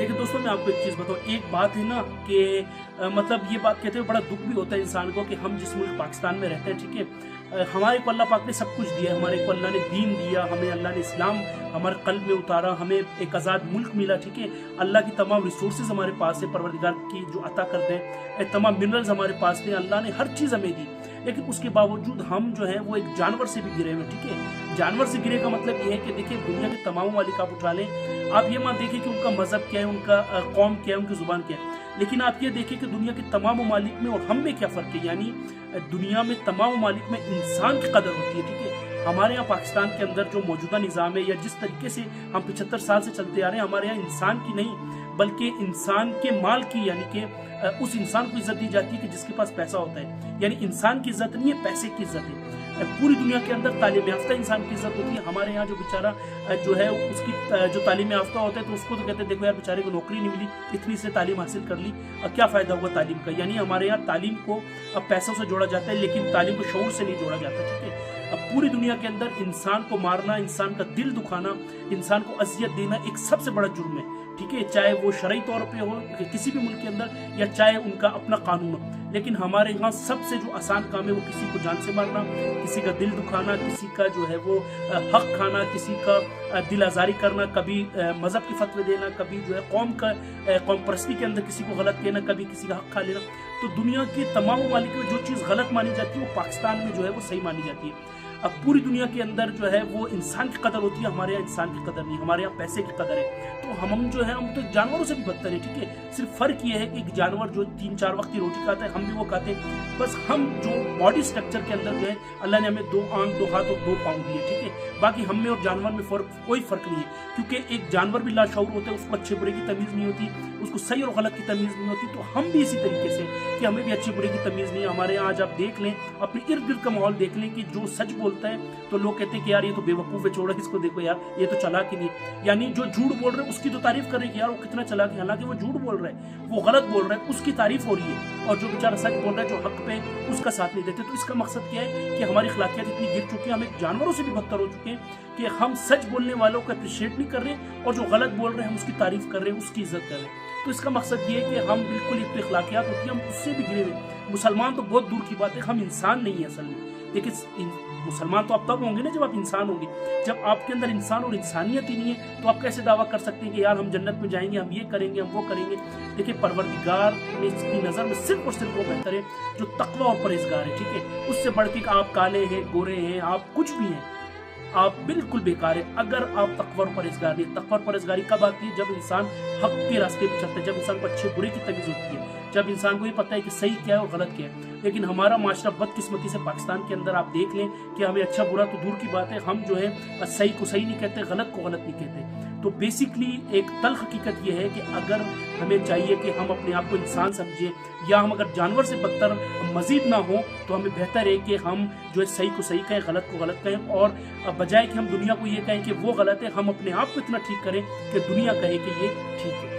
देखिए दोस्तों, मैं आपको एक चीज़ बताऊँ, एक बात है ना कि मतलब ये बात कहते हुए बड़ा दुख भी होता है इंसान को कि हम जिस मुल्क पाकिस्तान में रहते हैं, ठीक है, हमारे को अल्लाह पाक ने सब कुछ दिया है। हमारे को अल्लाह ने दीन दिया, हमें अल्लाह ने इस्लाम हमारे कल्ब में उतारा, हमें एक आज़ाद मुल्क मिला, ठीक है। अल्लाह की तमाम रिसोर्सेज हमारे पास है, परवरदिगार की जो अता करते हैं, तमाम मिनरल्स हमारे पास थे, अल्लाह ने हर चीज़ हमें दी। लेकिन उसके बावजूद हम जो है वो एक जानवर से भी गिरे हुए, ठीक है। जानवर से गिरे का मतलब ये है कि देखिए, दुनिया के तमाम ममालिक आप उठा लें, आप ये मत देखिए कि उनका मजहब क्या है, उनका कौम क्या है, उनकी जुबान क्या है, लेकिन आप ये देखिए कि दुनिया के तमाम ममालिक में और हम में क्या फ़र्क है। यानी दुनिया में तमाम ममालिक में इंसान की कदर होती है, ठीक है। हमारे यहाँ पाकिस्तान के अंदर जो मौजूदा निज़ाम है या जिस तरीके से हम 75 साल से चलते आ रहे हैं, हमारे यहाँ इंसान की नहीं बल्कि इंसान के माल की, यानी कि उस इंसान को इज्जत दी जाती है कि जिसके पास पैसा होता है। यानी इंसान की इज्जत नहीं है, पैसे की इज्जत है। पूरी दुनिया के अंदर तालीम याफ्ता इंसान की इज्जत होती है। हमारे यहाँ जो बेचारा जो है उसकी जो तालीम याफ्ता होता है तो उसको तो कहते हैं देखो यार बेचारे को नौकरी नहीं मिली, इतनी से तालीम हासिल कर ली, क्या फ़ायदा हुआ तालीम का। यानी हमारे यहाँ तालीम को अब पैसों से जोड़ा जाता है, लेकिन तालीम को शऊर से नहीं जोड़ा जाता, ठीक है। अब पूरी दुनिया के अंदर इंसान को मारना, इंसान का दिल दुखाना, इंसान को अजियत देना एक सबसे बड़ा जुर्म है, ठीक है। चाहे वो शरई तौर पे हो किसी भी मुल्क के अंदर या चाहे उनका अपना कानून हो। लेकिन हमारे यहाँ सबसे जो आसान काम है वो किसी को जान से मारना, किसी का दिल दुखाना, किसी का जो है वो हक खाना, किसी का दिल आज़ारी करना, कभी मज़हब के फतवे देना, कभी जो है कौम परस्ती के अंदर किसी को गलत कहना, कभी किसी का हक खा लेना। तो दुनिया के तमाम ममालिक में जो चीज़ गलत मानी जाती है वो पाकिस्तान में जो है वो सही मानी जाती है। अब पूरी दुनिया के अंदर जो है वो इंसान की कदर होती है, हमारे यहाँ इंसान की कदर नहीं, हमारे यहाँ पैसे की कदर है। तो हम जो है हम तो जानवरों से भी बदतर है, ठीक है। सिर्फ फ़र्क ये है कि एक जानवर जो 3-4 वक्त की रोटी खाता है, हम भी वो खाते हैं। बस हम जो बॉडी स्ट्रक्चर के अंदर जो है अल्लाह ने हमें 2 आंख, 2 हाथ और 2 पाँव दिए, ठीक है। बाकी हम में और जानवर में कोई फ़र्क नहीं है, क्योंकि एक जानवर भी लाशऊर होता है, उसको अच्छे बुरे की तमीज़ नहीं होती, उसको सही और गलत की तमीज़ नहीं होती। तो हम भी इसी तरीके से कि हमें भी अच्छे बुरे की तमीज़ नहीं है। हमारे यहाँ आज आप देख लें, अपने इर्द गिर्द का माहौल देख लें कि जो सच बोलता है तो लोग कहते हैं कि यार ये तो बेवकूफ़ है, छोड़ो इसको, देखो यार ये तो चालाक ही नहीं। यानी जो झूठ बोल रहे हैं उसकी तो तारीफ कर रहे हैं कि यार वो कितना चालाक है, हालांकि वो झूठ बोल रहा है, वो गलत बोल रहा है, उसकी तारीफ हो रही है। और जो बेचारा सच बोल रहा है, जो हक पे, उसका साथ नहीं देते। तो इसका मकसद क्या है कि हमारी अखलाकियात इतनी गिर चुकी है, हम एक जानवरों से भी बदतर हो चुके हैं कि हम सच बोलने वालों को अप्रिशिएट नहीं कर रहे और जो गलत बोल रहे हैं हम उसकी तारीफ कर रहे हैं, उसकी इज्जत कर रहे हैं। तो इसका मकसद ये है कि हम बिल्कुल, एक तो अखलाकियात होती है, हम उससे भी गिरे हुए। मुसलमान तो बहुत दूर की बात है, हम इंसान नहीं है असल में। देखिए, मुसलमान तो आप तब होंगे ना जब आप इंसान होंगे। जब आपके अंदर इंसान और इंसानियत ही नहीं है तो आप कैसे दावा कर सकते हैं कि यार हम जन्नत में जाएंगे, हम ये करेंगे, हम वो करेंगे। देखिए, परवरदिगार ने इसकी नज़र में सिर्फ और सिर्फ वो बेहतर है जो तकवा और परहेजगार है, ठीक है। उससे बढ़ के आप काले हैं, गोरे हैं, आप कुछ भी हैं, आप बिल्कुल बेकार है अगर आप तकवा और परहेजगार नहीं। तकवा और परहेजगारी कब आती है? जब इंसान हक के रास्ते पे चलता है, जब इंसान को अच्छे बुरे की तमीज़ होती है, जब इंसान को ये पता है कि सही क्या है और गलत क्या है। लेकिन हमारा माशरा बदकिस्मती से पाकिस्तान के अंदर आप देख लें कि हमें अच्छा बुरा तो दूर की बात है, हम जो है सही को सही नहीं कहते, गलत को गलत नहीं कहते। तो बेसिकली एक तल्ख हकीकत ये है कि अगर हमें चाहिए कि हम अपने आप को इंसान समझें या हम अगर जानवर से बदतर मजीद ना हो, तो हमें बेहतर है कि हम जो है सही को सही कहें, गलत को गलत कहें। और बजाय कि हम दुनिया को ये कहें कि वो गलत है, हम अपने आप को इतना ठीक करें कि दुनिया कहे कि ये ठीक है।